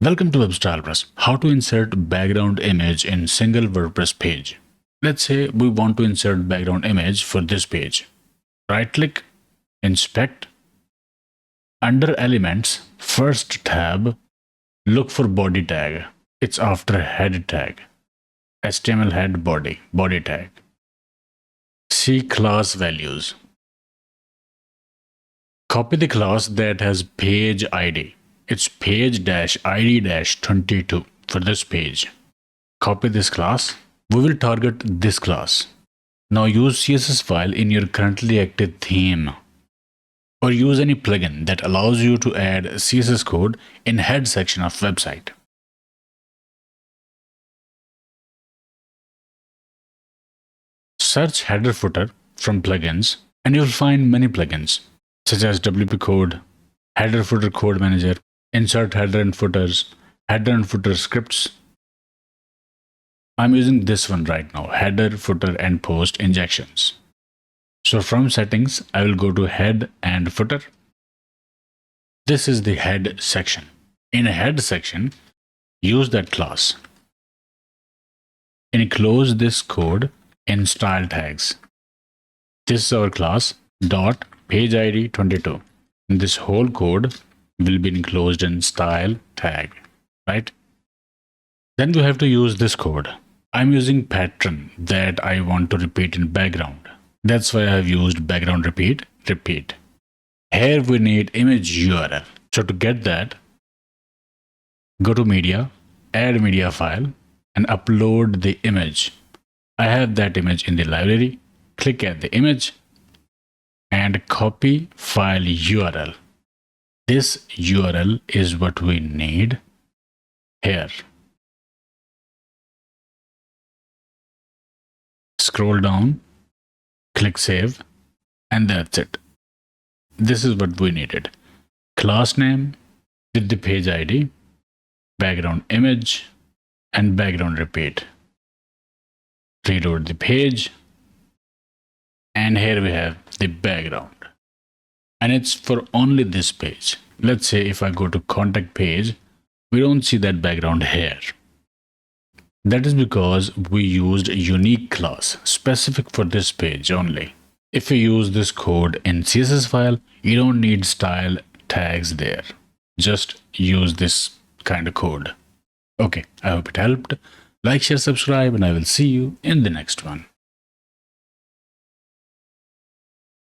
Welcome to WordPress. How to insert background image in single WordPress page. Let's say we want to insert background image for this page. Right click, inspect. Under elements, first tab, look for body tag. It's after head tag. HTML head body tag. See class values. Copy the class that has page ID. It's page-id-22 for this page. Copy this class. We will target this class. Now use CSS file in your currently active theme, or use any plugin that allows you to add CSS code in head section of website. Search header footer from plugins and you'll find many plugins such as WP Code, Header Footer Code Manager, Insert Header and Footers, Header and Footer Scripts. I'm using this one right now, Header, Footer and Post Injections. So from settings, I will go to head and footer. This is the head section. In a head section, use that class. Enclose this code in style tags. This is our class dot page ID 22. And this whole code will be enclosed in style tag, right? Then we have to use this code. I'm using pattern that I want to repeat in background. That's why I have used background repeat. Here we need image URL. So to get that, go to media, add media file and upload the image. I have that image in the library. Click at the image and copy file URL. This URL is what we need here. Scroll down, click save, and that's it. This is what we needed. Class name with the page ID, background image, and background repeat. Reload the page, and here we have the background. And it's for only this page. Let's say if I go to contact page, we don't see that background here. That is because we used a unique class specific for this page only. If you use this code in CSS file, you don't need style tags there. Just use this kind of code. Okay, I hope it helped. Like, share, subscribe, and I will see you in the next one.